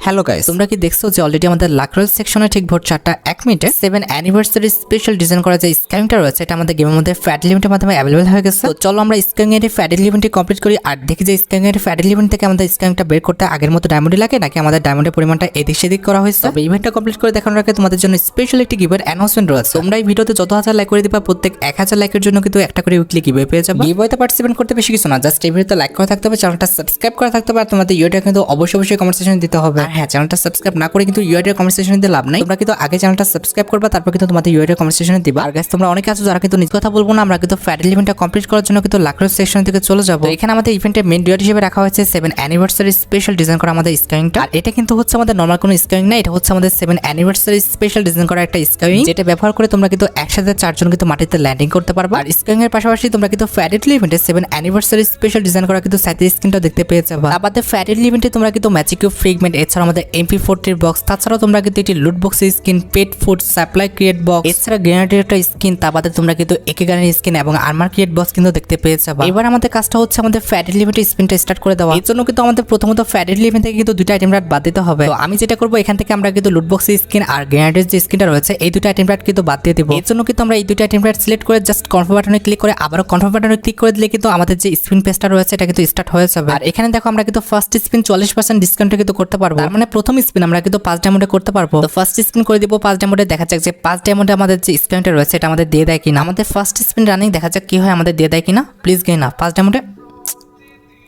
Hello guys, তোমরা কি দেখছো যে অলরেডি আমাদের লাক রয়েল সেকশনে ঠিক ভোর 4:01 মিনিটে 7 অ্যানিভার্সারি স্পেশাল ডিজাইন করা যে স্ক্যানিংটা রয়েছে এটা আমাদের গেমের মধ্যে ফ্যাড লিমিটের মাধ্যমে অ্যাভেলেবল হয়ে গেছে। তো চলো আমরা স্ক্যানিং এর ফ্যাড লিমিটটি কমপ্লিট করি আর দেখি যে স্ক্যানিং এর ফ্যাড লিমিট থেকে আমাদের স্ক্যানিংটা বের করতে আগের মতো ডায়মন্ড লাগে নাকি আমাদের ডায়মন্ডের পরিমাণটা এদিক সেদিক করা হয়েছে। তবে ইভেন্টটা কমপ্লিট করে দেখানোর আগে তোমাদের জন্য স্পেশাল একটি গিভের অ্যানাউন্সমেন্ট রয়েছে। তোমরা এই ভিডিওতে যত হাজার লাইক করে দিবা প্রত্যেক 1000 লাইকের জন্য কিন্তু একটা করে উইকলি গিভওয়ে পেয়ে যাবে। গিভওয়েতে পার্টিসিপেট করতে বেশি কিছু না, জাস্ট এই ভিডিওতে লাইক করা থাকতে হবে, চ্যানেলটা সাবস্ক্রাইব করা থাকতে হবে আর তোমাদের ইউআইডি কিন্তু অবশ্যই কমেন্ট সেকশনে দিতে হবে। আর হ্যাঁ, চ্যানেলটা সাবস্ক্রাইব না করে কিন্তু ইউআইডি কমেন্ট সেকশনে দিয়ে লাভ নাই। তোমরা কিন্তু আগে চ্যানেলটা সাবস্ক্রাইব করবা, তারপর কিন্তু তোমাদের ইউআইডি কমেন্ট সেকশনে দিবা। আর গাইস, তোমরা অনেকে আছো যারা কিন্তু নিজ কথা বলবো না, আমরা কিন্তু ফ্যাড ইভেন্টটা কমপ্লিট করার জন্য কিন্তু লাক রয়েল সেকশন থেকে চলে যাবো। এখানে আমাদের ইভেন্টের মেইন রিওয়ার্ড হিসেবে রাখা হয়েছে 7 অ্যানিভার্সারি স্পেশাল ডিজাইন করা আমাদের স্ক্যানিংটা। আর এটা কিন্তু হচ্ছে আমাদের নরমাল কোনো স্ক্যানিং না, এটা হচ্ছে আমাদের 7 অ্যানিভার্সারি স্পেশাল ডিজাইন করা একটা স্ক্যানিং, যেটা ব্যবহার করে তোমরা কিন্তু একসাথে 4 জন কিন্তু মাটিতে ল্যান্ডিং করতে পারবা। আর স্ক্যানিং এর পাশাপাশি তোমরা কিন্তু ফ্যাড ইভেন্টে 7 অ্যানিভার্সারি স্পেশাল ডিজাইন করা কিন্তু সাইড স্ক্রিনটা দেখতে পেয়ে যাবা। আমাদের ফ্যাড ইভেন্টে তোমরা কিন্তু ম্যাজিক কিউব ফ্রিগমেন্ট, এছাড়া আমাদের MP40 বক্স, তাছাড়াও তোমরা কিন্তু এটি loot box skin, pet food supply create box, এছাড়া গ্রেনেডের একটা স্কিন, তারপরে তোমরা কিন্তু একে গানের স্কিন এবং আর্মার ক্রিয়েট বক্স কিন্তু দেখতে পেয়ে যাবা। এবার আমাদের কাজটা হচ্ছে আমাদের ফ্যাড ইভেন্টের স্পিনটা স্টার্ট করে দেওয়া। এর জন্য কিন্তু আমাদের প্রথমত ফ্যাড ইভেন্ট থেকে কিন্তু দুটো আইটেম রাট বাদ দিতে হবে। তো আমি যেটা করবো, এখান থেকে আমরা কিন্তু লুট বক্স স্কিন আর গ্রেনেডের যে স্কিনটা রয়েছে এই দুটো আইটেম রাট কিন্তু বাদ দিয়ে দিব। এর জন্য কিন্তু আমরা এই দুটো আইটেম রাট সিলেক্ট করে জাস্ট কনফার্ম বাটনে ক্লিক করে আবারও কনফার্ম বাটনে ক্লিক করে দিলে কিন্তু আমাদের যে স্পিন পেজটা রয়েছে এটা কিন্তু স্টার্ট হয়ে যাবে। আর এখানে দেখো আমরা কিন্তু ফার্স্ট স্পিন 40% ডিসকাউন্টে কিন্তু করতে পারবো। তার মানে প্রথম স্পিন আমরা কিন্তু 5 ডায়মন্ডে করতে পারবো। তো ফার্স্ট স্পিন করে দিব 5 ডায়মন্ডে, দেখা যাক যে 5 ডায়মন্ডে আমাদের যে স্ক্যানটা রয়েছে এটা আমাদের দিয়ে দেয় কিনা। আমাদের ফার্স্ট স্পিন রানিং, দেখা যাক কি হয়, আমাদের দিয়ে দেয় কিনা। প্লিজ গেই না 5 ডায়মন্ডে।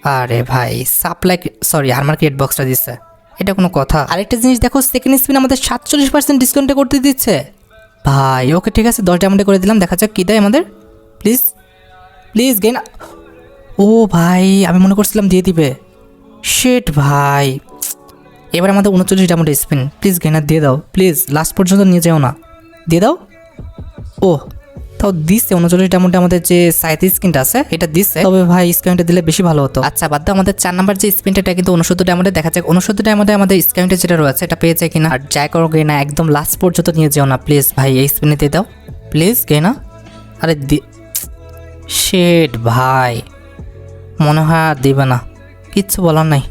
আরে ভাই, সাপ্লাই আর্মার ক্রিয়েট বক্সটা দিচ্ছে, এটা কোনো কথা? আরেকটা জিনিস দেখো, সেকেন্ড স্পিন আমাদের 47% ডিসকাউন্টে করতে দিচ্ছে ভাই। ওকে ঠিক আছে, 10 ডায়মন্ডে করে দিলাম, দেখা যাক কি দেয় আমাদের। প্লিজ প্লিজ গেই না। ও ভাই, আমি মনে করছিলাম দিয়ে দিবে। শেট ভাই, এবার আমাদের 39 ডায়মন্ডের স্পিন। প্লিজ গেনার দিয়ে দাও, প্লিজ লাস্ট পর্যন্ত নিয়ে যাও না, দিয়ে দাও। ও তাও দিচ্ছে 39 ডায়মন্ডে আমাদের যে সাইথ স্কিনটা আছে এটা দিচ্ছে, তবে ভাই স্ক্যানটা দিলে বেশি ভালো হতো। আচ্ছা বাদ দাও, আমাদের 4 নাম্বার যে স্পিনটা কিন্তু 69 ডায়মন্ডে, দেখা যাক 69 ডায়মন্ডে আমাদের স্ক্যানটা যেটা রয়েছে এটা পেয়ে যায় কিনা। আর যাই করো গেনা, একদম লাস্ট পর্যন্ত নিয়ে যাও না প্লিজ ভাই, এই স্পিনে দিয়ে দাও প্লিজ গেনা। আরে শেট ভাই, মনে হয় আর দিবে না, কিচ্ছু বলার নাই।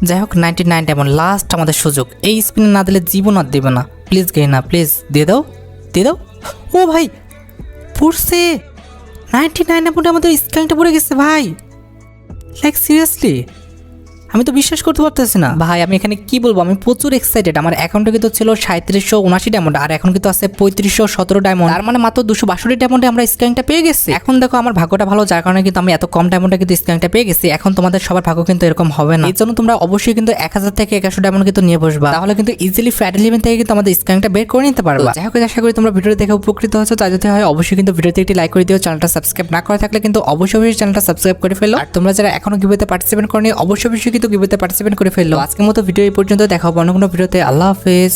যাই হোক, 99 ডায়মন্ড লাস্ট আমাদের সুযোগ, এই স্পিনে না দিলে জীবন আর দেবে না। প্লিজ গেনা প্লিজ দিয়ে দাও, দিয়ে দাও। ও ভাই পড়ছে 99 ডায়মন্ডে আমাদের স্ক্যানটা পড়ে গেছে ভাই, লাইক সিরিয়াসলি আমি তো বিশ্বাস করতে পারতেছি না ভাই। আমি এখানে কি বলবো, আমি প্রচুর এক্সাইটেড। আমার অ্যাকাউন্টে কিন্তু ছিল 3779 ডায়মন্ড আর এখন কিন্তু আছে 3517 ডায়মন্ড, তার মানে মাত্র 262 ডায়মন্ডে আমরা স্ক্যানটা পেয়ে গেছি। এখন দেখো আমার ভাগ্যটা ভালো, যার কারণে কিন্তু আমি এত কম ডায়মন্ডে কিন্তু স্ক্যানটা পেয়ে গেছি। এখন তোমাদের সবার ভাগ্য কিন্তু এরকম হবে না, এর জন্য তোমরা অবশ্যই কিন্তু 1000 থেকে 1100 ডায়মন্ড কিন্তু নিয়ে বসবা, তাহলে কিন্তু ইজিলি ফ্যাড ইভেন্ট থেকে কিন্তু আমাদের স্ক্যানটা বের করে নিতে পারবা। যাই হোক, আশা করি তোমরা ভিডিওটি দেখে উপকৃত হয়েছো। তাই যদি হয় অবশ্যই কিন্তু ভিডিওতে একটি লাইক করে দিও, চ্যানেলটা সাবস্ক্রাইব না করে থাকলে কিন্তু অবশ্যই চ্যানেলটা সাবস্ক্রাইব করে ফেলো। আর তোমরা যারা এখনো গিভওয়েতে পার্টিসিপেট করনি অবশ্যই কিন্তু গিভওয়েতে পার্টিসিপেট করে ফেললো। আজকের মতো ভিডিও এই পর্যন্ত, দেখা হবে অন্য কোনো ভিডিওতে। আল্লাহ হাফেজ।